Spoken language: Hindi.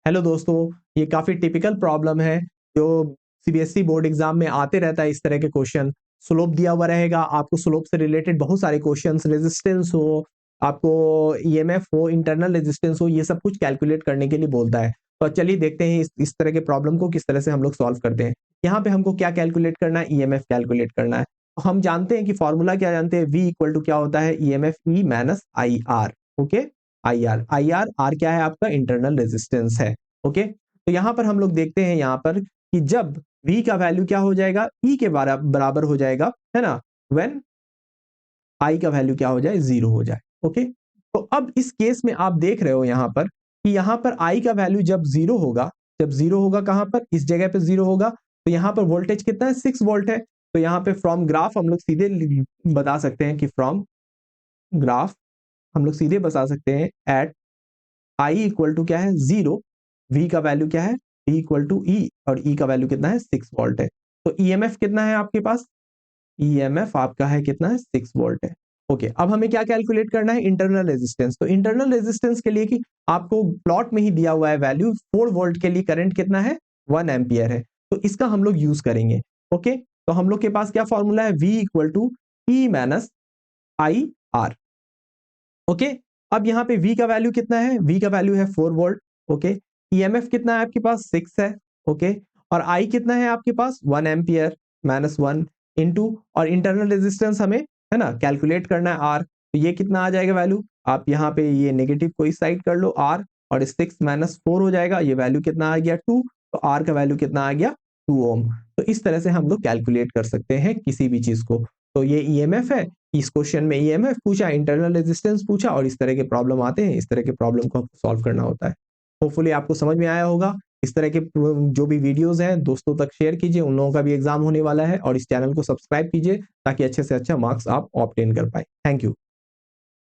हेलो दोस्तों, ये काफ़ी टिपिकल प्रॉब्लम है जो सीबीएसई बोर्ड एग्जाम में आते रहता है। इस तरह के क्वेश्चन स्लोप दिया हुआ रहेगा, आपको स्लोप से रिलेटेड बहुत सारे क्वेश्चंस, रेजिस्टेंस हो, आपको ईएमएफ हो, इंटरनल रेजिस्टेंस हो, ये सब कुछ कैलकुलेट करने के लिए बोलता है। तो चलिए देखते हैं इस तरह के प्रॉब्लम को किस तरह से हम लोग सॉल्व करते हैं। यहाँ पे हमको क्या कैलकुलेट करना है? ईएमएफ कैलकुलेट करना है। हम जानते हैं कि फॉर्मूला क्या जानते हैं, V इक्वल टू क्या होता है? EMF E minus I R. Okay, I R क्या है? आपका इंटरनल रेजिस्टेंस है। ओके, तो यहां पर हम लोग देखते हैं यहाँ पर कि जब V का वैल्यू क्या हो जाएगा? E के बराबर हो जाएगा, है ना, व्हेन I का वैल्यू क्या हो जाए? 0 हो जाए। ओके, तो अब इस केस में आप देख रहे हो यहाँ पर कि यहाँ पर I का वैल्यू जब 0 होगा, जब 0 होगा कहां पर? इस जगह पे 0 होगा, तो यहाँ पर वोल्टेज कितना है? 6 वोल्ट है। तो यहाँ पे फ्रॉम ग्राफ हम लोग सीधे बता सकते हैं कि फ्रॉम ग्राफ हम लोग सीधे बता सकते हैं एट I इक्वल टू क्या है? 0, V का वैल्यू क्या है? V इक्वल टू E, और E का वैल्यू कितना है? 6 वोल्ट है। तो EMF कितना है आपके पास? EMF आपका है कितना है? 6 वोल्ट है। ओके, अब हमें क्या कैलकुलेट करना है? Internal resistance. तो इंटरनल रेजिस्टेंस के लिए कि आपको प्लॉट में ही दिया हुआ है वैल्यू, 4 वोल्ट के लिए करंट कितना है? 1 एम्पियर है। तो इसका हम लोग यूज करेंगे। ओके, तो हम लोग के पास क्या फॉर्मूला है? V equal to E minus I R. Okay, अब यहाँ पे V का वैल्यू कितना है? V का वैल्यू है 4 वोल्ट। ओके, EMF कितना है आपके पास? 6 है। ओके, और I कितना है आपके पास? 1 एम्पियर माइनस 1 इंटू, और इंटरनल रेजिस्टेंस हमें, है ना, कैलकुलेट करना है R। तो ये कितना आ जाएगा वैल्यू? आप यहाँ पे ये नेगेटिव कोई साइड कर लो R, और 6 माइनस 4 हो जाएगा, ये वैल्यू कितना आ गया? 2। तो R का वैल्यू कितना आ गया? 2 ओम। तो इस तरह से हम लोग कैलकुलेट कर सकते हैं किसी भी चीज को। तो ये ईएमएफ है, इस क्वेश्चन में ईएमएफ पूछा, इंटरनल रेजिस्टेंस पूछा, और इस तरह के प्रॉब्लम आते हैं, इस तरह के प्रॉब्लम को आपको सॉल्व करना होता है। होपफुली आपको समझ में आया होगा। इस तरह के जो भी वीडियोस हैं दोस्तों तक शेयर कीजिए, उन लोगों का भी एग्जाम होने वाला है, और इस चैनल को सब्सक्राइब कीजिए ताकि अच्छे से अच्छा मार्क्स आप ऑब्टेन कर पाए। Thank you.